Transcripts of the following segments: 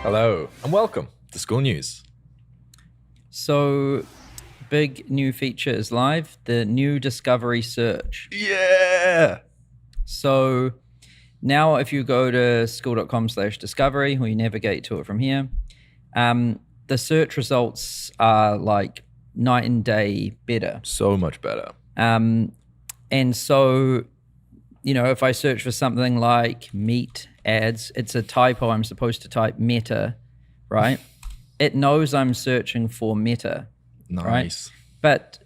Hello and welcome to Skool News. So, big new feature is live, the new discovery search. Yeah! So now if you go to skool.com/discovery, or you navigate to it from here, the search results are like night and day better. So much better. And so, if I search for something like meat ads, it's a typo. I'm supposed to type meta, right? It knows I'm searching for meta. Nice. Right? But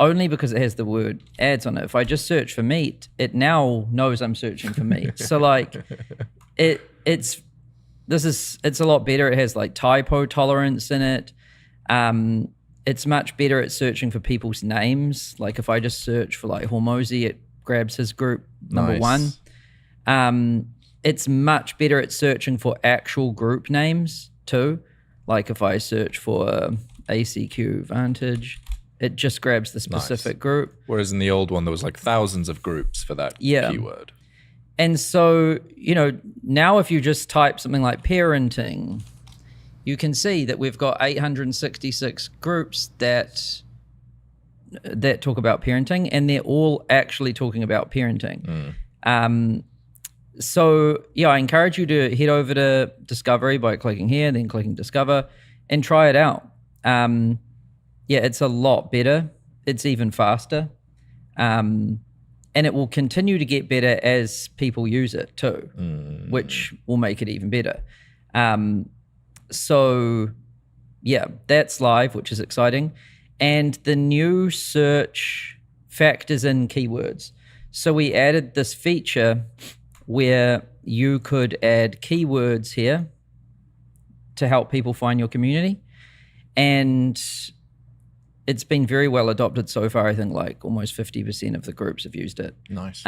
only because it has the word ads on it. If I just search for meat, it now knows I'm searching for meat. So like it's a lot better. It has like typo tolerance in it. It's much better at searching for people's names. Like if I just search for like Hormozy, it grabs his group number one. It's much better at searching for actual group names too. Like if I search for ACQ Vantage, it just grabs the specific group. Whereas in the old one, there was like thousands of groups for that keyword. And so, now if you just type something like parenting, you can see that we've got 866 groups that talk about parenting, and they're all actually talking about parenting. So yeah, I encourage you to head over to Discovery by clicking here, then clicking Discover, and try it out. Yeah, it's a lot better. It's even faster. And it will continue to get better as people use it too, which will make it even better. So yeah, that's live, which is exciting. And the new search factors in keywords. So we added this feature where you could add keywords here to help people find your community. And it's been very well adopted so far. I think like almost 50% of the groups have used it. Nice.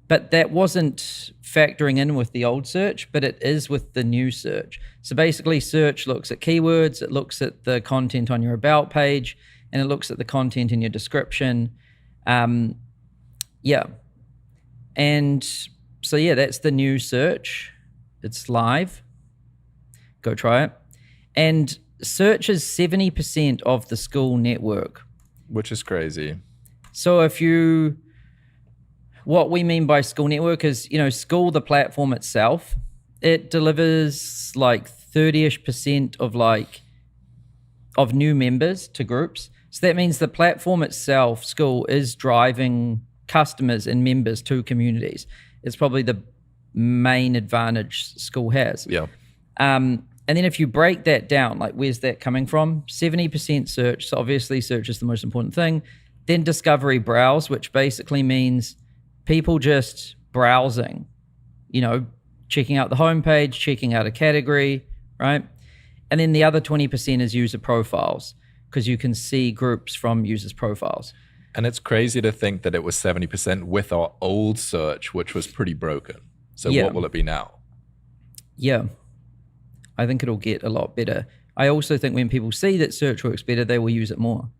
But that wasn't factoring in with the old search, but it is with the new search. So basically search looks at keywords, it looks at the content on your about page, and it looks at the content in your description. Yeah. And so yeah, that's the new search. It's live. Go try it. And search is 70% of the Skool network. Which is crazy. So what we mean by Skool network is, Skool, the platform itself, it delivers like 30-ish% of new members to groups. So that means the platform itself, Skool, is driving customers and members to communities. It's probably the main advantage Skool has. Yeah. And then if you break that down, like where's that coming from? 70% search, so obviously search is the most important thing. Then discovery browse, which basically means people just browsing, checking out the homepage, checking out a category, right? And then the other 20% is user profiles, because you can see groups from users' profiles. And it's crazy to think that it was 70% with our old search, which was pretty broken. So what will it be now? Yeah. I think it'll get a lot better. I also think when people see that search works better, they will use it more.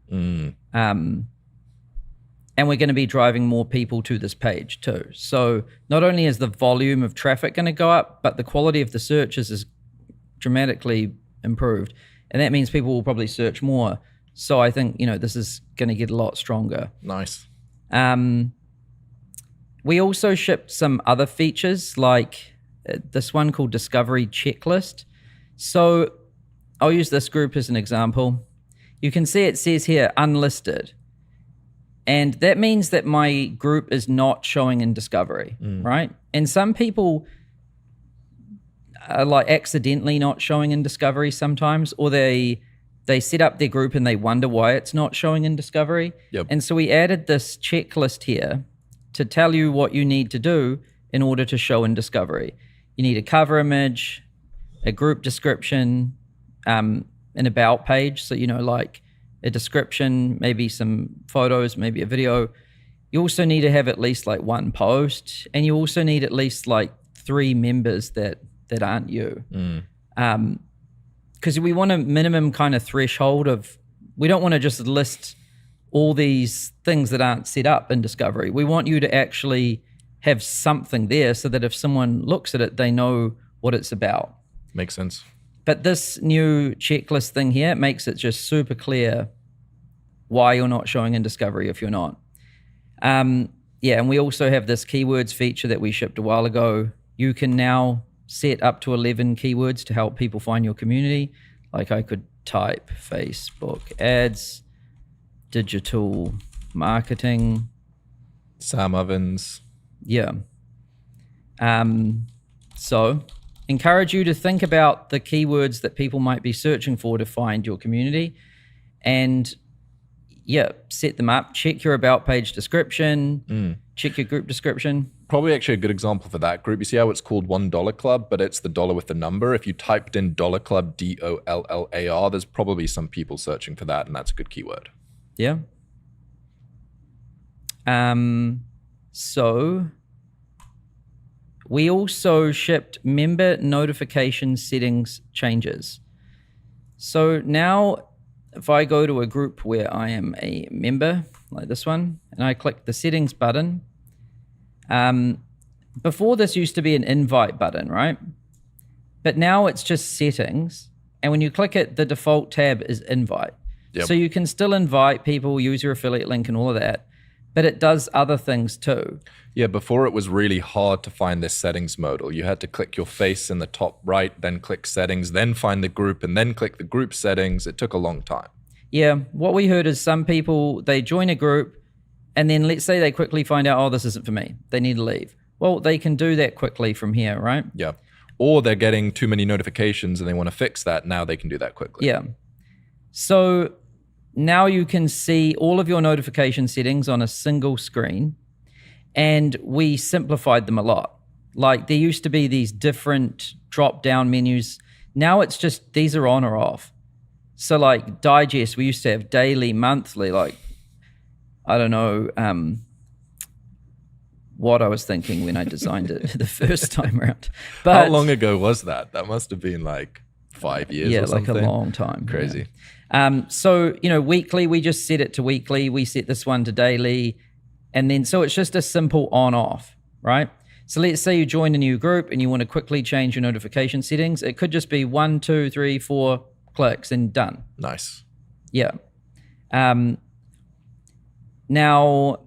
And we're going to be driving more people to this page too. So not only is the volume of traffic going to go up, but the quality of the searches is dramatically improved. And that means people will probably search more. So I think, this is going to get a lot stronger. Nice. We also shipped some other features like this one called Discovery Checklist. So I'll use this group as an example. You can see it says here unlisted. And that means that my group is not showing in Discovery, right? And some people are like accidentally not showing in Discovery sometimes, or they set up their group and they wonder why it's not showing in Discovery. Yep. And so we added this checklist here to tell you what you need to do in order to show in Discovery. You need a cover image, a group description, an about page. So, like a description, maybe some photos, maybe a video. You also need to have at least like one post, and you also need at least like 3 members that aren't you. Because we want a minimum kind of threshold of, we don't want to just list all these things that aren't set up in Discovery. We want you to actually have something there so that if someone looks at it, they know what it's about. Makes sense. But this new checklist thing here makes it just super clear why you're not showing in discovery if you're not. Yeah, and we also have this keywords feature that we shipped a while ago. You can now set up to 11 keywords to help people find your community. Like I could type Facebook ads, digital marketing. Sam Ovens. Yeah. So encourage you to think about the keywords that people might be searching for to find your community. And yeah, set them up. Check your about page description. Check your group description. Probably actually a good example for that group. You see how it's called $1 Club, but it's the dollar with the number. If you typed in dollar club, DOLLAR, there's probably some people searching for that, and that's a good keyword. Yeah. So we also shipped member notification settings changes. So now if I go to a group where I am a member, like this one, and I click the settings button, before this used to be an invite button, right? But now it's just settings. And when you click it, the default tab is invite. Yep. So you can still invite people, use your affiliate link and all of that, but it does other things too. Yeah, before it was really hard to find this settings modal. You had to click your face in the top right, then click settings, then find the group, and then click the group settings. It took a long time. Yeah, what we heard is some people, they join a group, and then let's say they quickly find out, oh, this isn't for me. They need to leave. Well, they can do that quickly from here, right? Yeah. Or they're getting too many notifications and they want to fix that. Now they can do that quickly. Yeah. So now you can see all of your notification settings on a single screen, and we simplified them a lot. Like there used to be these different drop-down menus. Now it's just these are on or off. So like digest, we used to have daily, monthly, like I don't know what I was thinking when I designed it the first time around. But how long ago was that? That must have been like 5 years or something. Yeah, like a long time. Crazy. Yeah. So, you know, weekly, we just set it to weekly. We set this one to daily. And then, so it's just a simple on-off, right? So let's say you join a new group and you want to quickly change your notification settings. It could just be 1, 2, 3, 4 clicks and done. Nice. Yeah. Now,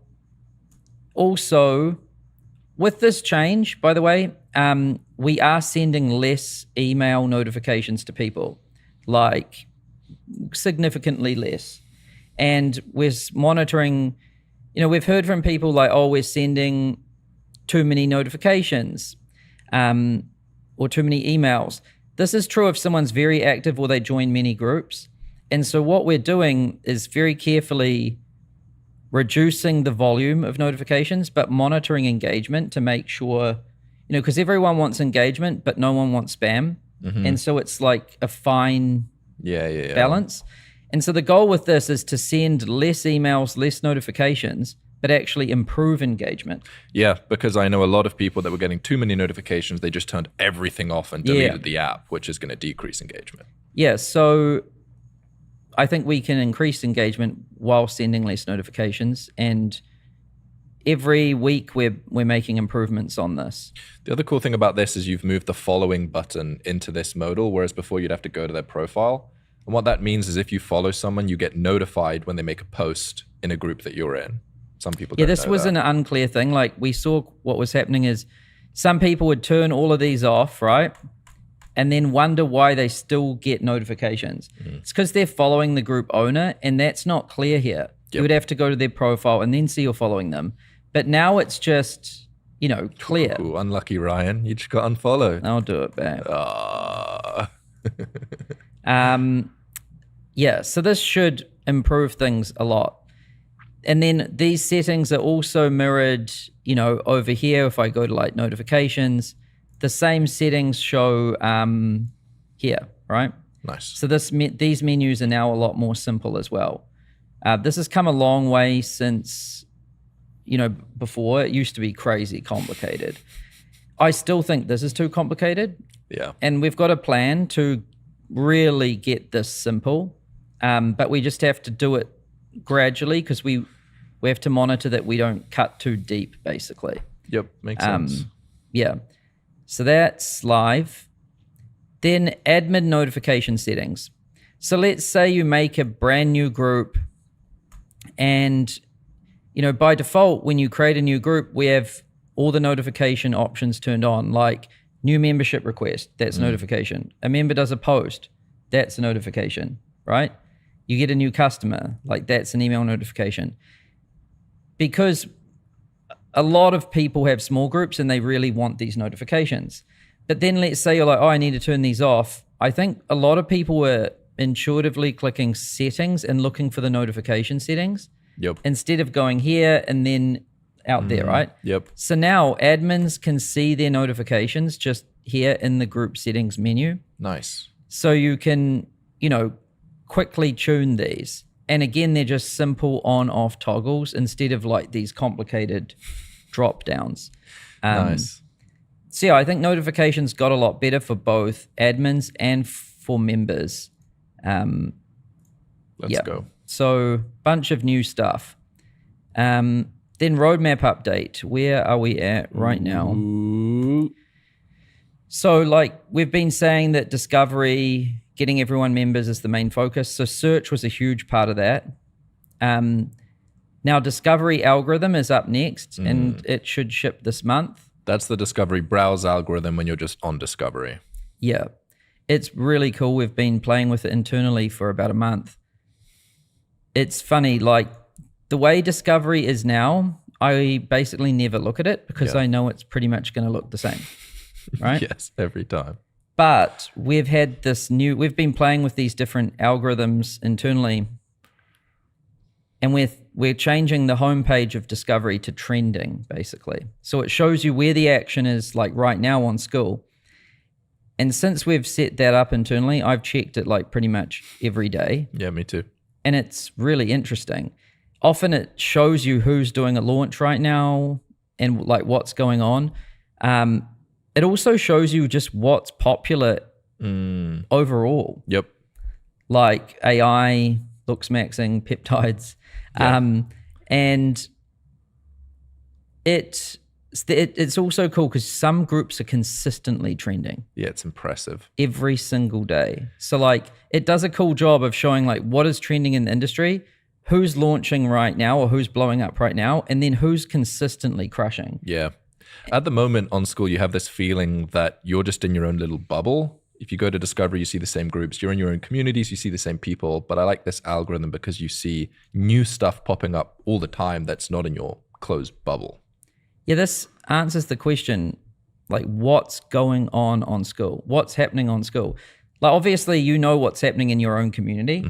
also, with this change, by the way, we are sending less email notifications to people, like significantly less. And we're monitoring, you know, we've heard from people like, oh, we're sending too many notifications or too many emails. This is true if someone's very active or they join many groups. And so what we're doing is very carefully reducing the volume of notifications, but monitoring engagement to make sure, you know, because everyone wants engagement, but no one wants spam. Mm-hmm. And so it's like a fine balance. And so the goal with this is to send less emails, less notifications, but actually improve engagement. Yeah, because I know a lot of people that were getting too many notifications, they just turned everything off and deleted the app, which is going to decrease engagement. Yeah, so I think we can increase engagement while sending less notifications, and every week we're making improvements on this. The other cool thing about this is you've moved the following button into this modal, whereas before you'd have to go to their profile. And what that means is if you follow someone, you get notified when they make a post in a group that you're in. Some people don't know this was an unclear thing. Like we saw what was happening is some people would turn all of these off, right? And then wonder why they still get notifications. Mm-hmm. It's because they're following the group owner, and that's not clear here. Yep. You would have to go to their profile and then see you're following them. But now it's just, you know, clear. Ooh, unlucky Ryan, you just got unfollowed. I'll do it back. Yeah, so this should improve things a lot. And then these settings are also mirrored, you know, over here. If I go to like notifications, the same settings show here, right? Nice. So these menus are now a lot more simple as well. This has come a long way since, you know, before. It used to be crazy complicated. I still think this is too complicated. Yeah. And we've got a plan to really get this simple, but we just have to do it gradually because we have to monitor that we don't cut too deep, basically. Yep, makes sense. Yeah. So that's live. Then admin notification settings. So let's say you make a brand new group and, by default, when you create a new group, we have all the notification options turned on, like new membership request, that's notification. A member does a post, that's a notification, right? You get a new customer, like that's an email notification. Because a lot of people have small groups and they really want these notifications. But then let's say you're like, I need to turn these off. I think a lot of people were intuitively clicking settings and looking for the notification settings. Yep. Instead of going here and then out there, right? Yep. So now admins can see their notifications just here in the group settings menu. Nice. So you can, quickly tune these. And again, they're just simple on-off toggles instead of like these complicated drop downs. Nice. So yeah, I think notifications got a lot better for both admins and for members. Let's go. So bunch of new stuff. Then roadmap update. Where are we at right now? Ooh. So like we've been saying that discovery, getting everyone members is the main focus. So search was a huge part of that. Now discovery algorithm is up next and it should ship this month. That's the discovery browse algorithm when you're just on discovery. Yeah. It's really cool. We've been playing with it internally for about a month. It's funny, like the way discovery is now, I basically never look at it because I know it's pretty much going to look the same, right? Yes, every time. But we've been playing with these different algorithms internally, and we're changing the homepage of discovery to trending, basically. So it shows you where the action is like right now on Skool. And since we've set that up internally, I've checked it like pretty much every day. Yeah, me too. And it's really interesting. Often it shows you who's doing a launch right now and like what's going on. It also shows you just what's popular overall. Yep. Like AI, looks maxing, peptides. Yeah. And it's also cool because some groups are consistently trending. Yeah, it's impressive. Every single day. So like it does a cool job of showing like what is trending in the industry, who's launching right now or who's blowing up right now, and then who's consistently crushing. Yeah. At the moment on Skool, you have this feeling that you're just in your own little bubble. If you go to Discovery, you see the same groups. You're in your own communities, you see the same people. But I like this algorithm because you see new stuff popping up all the time that's not in your closed bubble. Yeah, this answers the question, like what's going on Skool? What's happening on Skool? Like obviously you know what's happening in your own community,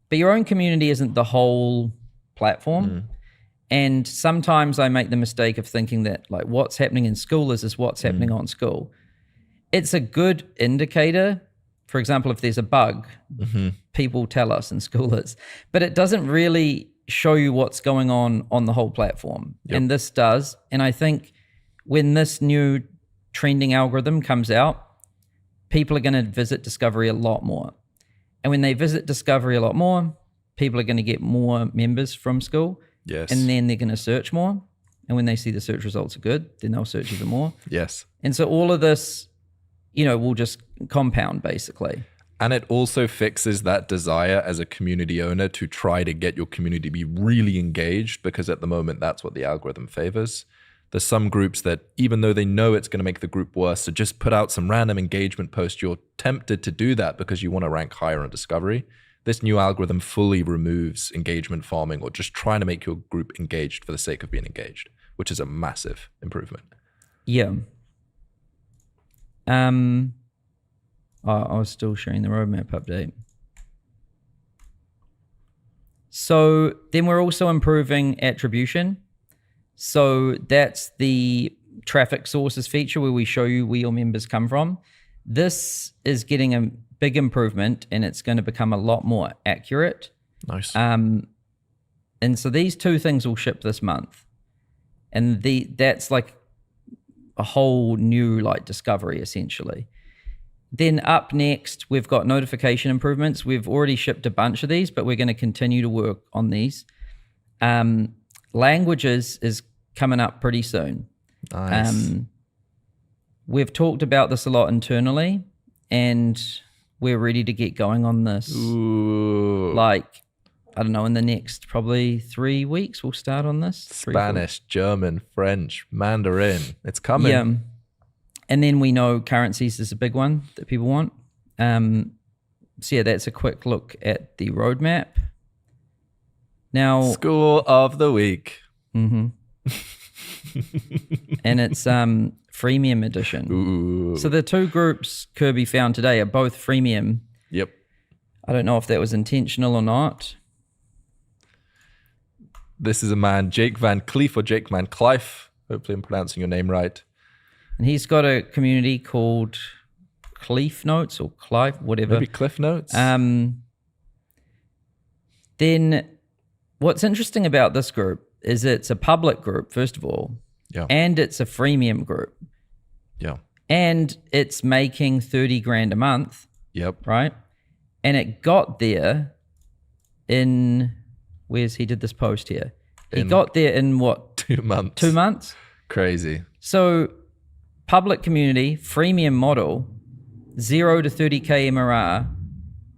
but your own community isn't the whole platform. And sometimes I make the mistake of thinking that like what's happening in Skool is what's happening on Skool. It's a good indicator. For example, if there's a bug, people tell us in Skool is, but it doesn't really show you what's going on the whole platform. Yep. And this does. And I think when this new trending algorithm comes out, people are going to visit Discovery a lot more. And when they visit Discovery a lot more, people are going to get more members from Skool. Yes. And then they're going to search more. And when they see the search results are good, then they'll search even more. Yes. And so all of this, will just compound basically. And it also fixes that desire as a community owner to try to get your community to be really engaged, because at the moment, that's what the algorithm favors. There's some groups that, even though they know it's going to make the group worse, so just put out some random engagement post, you're tempted to do that because you want to rank higher on discovery. This new algorithm fully removes engagement farming or just trying to make your group engaged for the sake of being engaged, which is a massive improvement. Yeah. I was still sharing the roadmap update. So then we're also improving attribution. So that's the traffic sources feature where we show you where your members come from. This is getting a big improvement and it's going to become a lot more accurate. Nice. And so these two things will ship this month. And that's like a whole new like discovery essentially. Then up next, we've got notification improvements. We've already shipped a bunch of these, but we're going to continue to work on these. Languages is coming up pretty soon. Nice. We've talked about this a lot internally, and we're ready to get going on this. Ooh. Like, I don't know, in the next probably 3 weeks, we'll start on this. 3 or 4. Spanish, German, French, Mandarin. It's coming. Yeah. And then we know currencies is a big one that people want. So yeah, that's a quick look at the roadmap. Now, School of the week. and it's freemium edition. Ooh. So the two groups Kirby found today are both freemium. Yep. I don't know if that was intentional or not. This is a man, Jake Van Cleef or Jake Van Cleef. Hopefully I'm pronouncing your name right. And he's got a community called Cleef Notes or Clive, whatever. Maybe Cliff Notes? Then what's interesting about this group is it's a public group, first of all. Yeah. And it's a freemium group. Yeah. And it's making 30 grand a month. Yep. Right? And it got there in, he did this post here. He got there in what? 2 months. 2 months? Crazy. So public community, freemium model, 0 to 30K MRR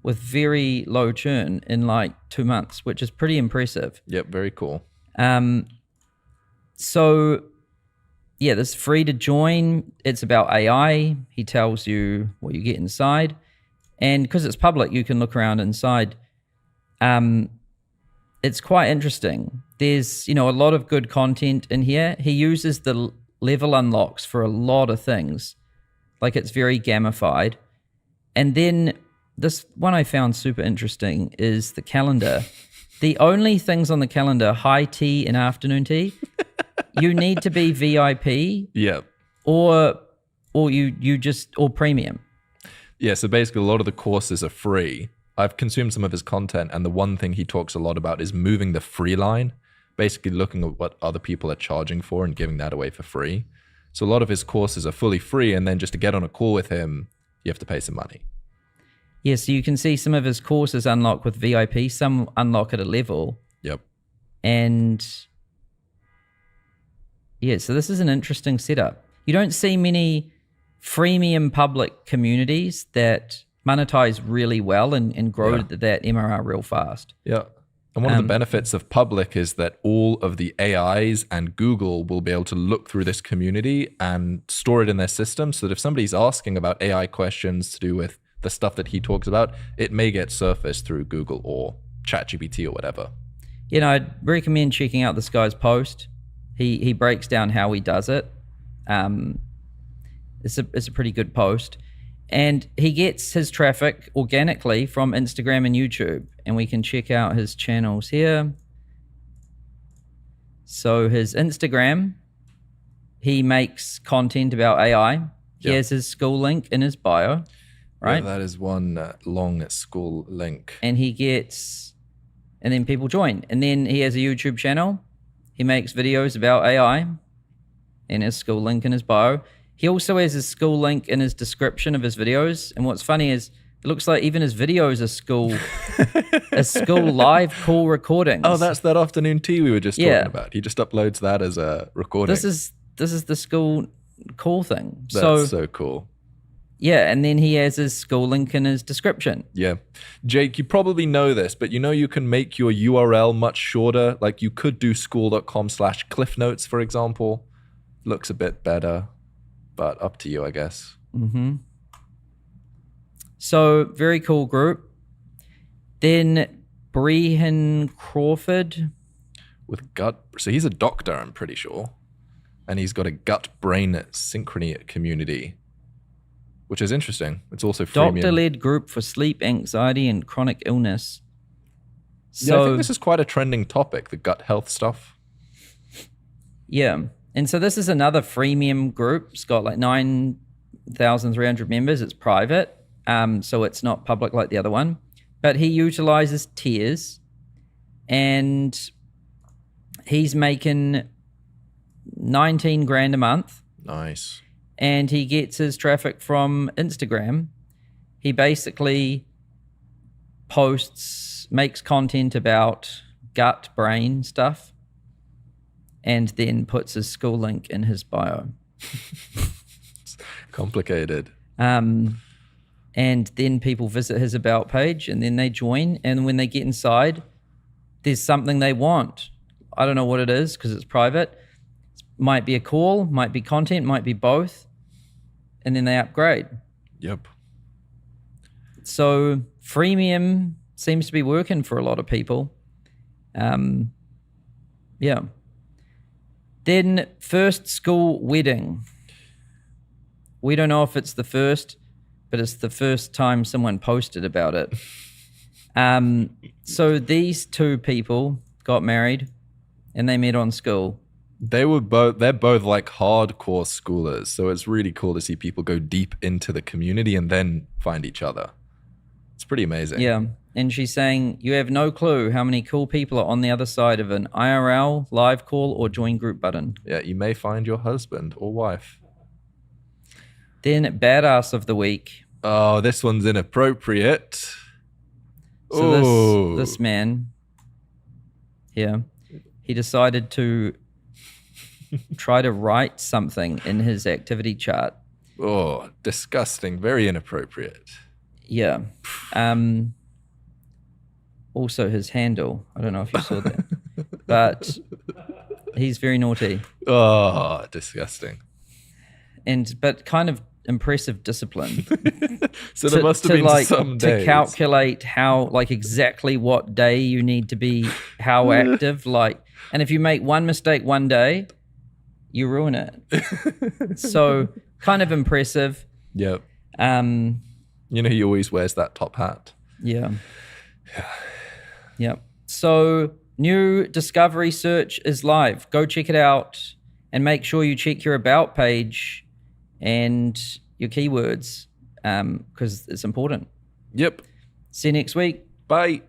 with very low churn in like 2 months, which is pretty impressive. Yep, very cool. So yeah, this is free to join. It's about AI. He tells you what you get inside. And because it's public, you can look around inside. It's quite interesting. There's, a lot of good content in here. He uses the level unlocks for a lot of things. Like it's very gamified. And then this one I found super interesting is the calendar. The only things on the calendar, high tea and afternoon tea, you need to be VIP. Yep. Or you just, or premium. Yeah, so basically a lot of the courses are free. I've consumed some of his content, and the one thing he talks a lot about is moving the free line, basically looking at what other people are charging for and giving that away for free. So a lot of his courses are fully free, and then just to get on a call with him, you have to pay some money. Yeah, so you can see some of his courses unlock with VIP, some unlock at a level. Yep. And yeah, so this is an interesting setup. You don't see many freemium public communities that monetize really well and grow that MRR real fast. Yeah. And one of the benefits of public is that all of the AIs and Google will be able to look through this community and store it in their system so that if somebody's asking about AI questions to do with the stuff that he talks about, it may get surfaced through Google or ChatGPT or whatever. I'd recommend checking out this guy's post. He breaks down how he does it. It's a pretty good post. And he gets his traffic organically from Instagram and YouTube. And we can check out his channels here. So his Instagram, he makes content about AI. He has his Skool link in his bio, right? Yeah, that is one long Skool link. And and then people join. And then he has a YouTube channel. He makes videos about AI and his Skool link in his bio. He also has his Skool link in his description of his videos. And what's funny is it looks like even his videos are Skool live call recordings. Oh, that's that afternoon tea we were just talking about. He just uploads that as a recording. This is the Skool call thing. That's so cool. Yeah, and then he has his Skool link in his description. Yeah. Jake, you probably know this, but you can make your URL much shorter. Like you could do school.com/cliffnotes, for example. Looks a bit better, but up to you, I guess. Mm-hmm. So very cool group. Then Brehan Crawford. With gut. So he's a doctor, I'm pretty sure. And he's got a gut-brain synchrony community, which is interesting. It's also freemium. Doctor-led group for sleep, anxiety, and chronic illness. So, yeah, I think this is quite a trending topic, the gut health stuff. Yeah. And so this is another freemium group. It's got like 9,300 members. It's private. So it's not public like the other one. But he utilizes tiers. And he's making 19 grand a month. Nice. And he gets his traffic from Instagram. He basically makes content about gut brain stuff, and then puts his Skool link in his bio. It's complicated. And then people visit his about page and then they join. And when they get inside, there's something they want. I don't know what it is because it's private. Might be a call, might be content, might be both. And then they upgrade. Yep. So freemium seems to be working for a lot of people. Yeah. Then first school wedding. We don't know if it's the first, but it's the first time someone posted about it. So these two people got married and they met on Skool. They're both like hardcore schoolers. So it's really cool to see people go deep into the community and then find each other. It's pretty amazing. Yeah. And she's saying, you have no clue how many cool people are on the other side of an IRL, live call, or join group button. Yeah, you may find your husband or wife. Then badass of the week. Oh, this one's inappropriate. So this man, he decided to try to write something in his activity chart. Oh, disgusting. Very inappropriate. Yeah. Also his handle. I don't know if you saw that. But he's very naughty. Oh, disgusting. But kind of impressive discipline. So there must have been some days. To calculate how, like, exactly what day you need to be how active. And if you make one mistake one day, you ruin it. So kind of impressive. Yep. You know, he always wears that top hat. Yeah. Yep. So new discovery search is live. Go check it out and make sure you check your about page and your keywords because it's important. Yep. See you next week. Bye.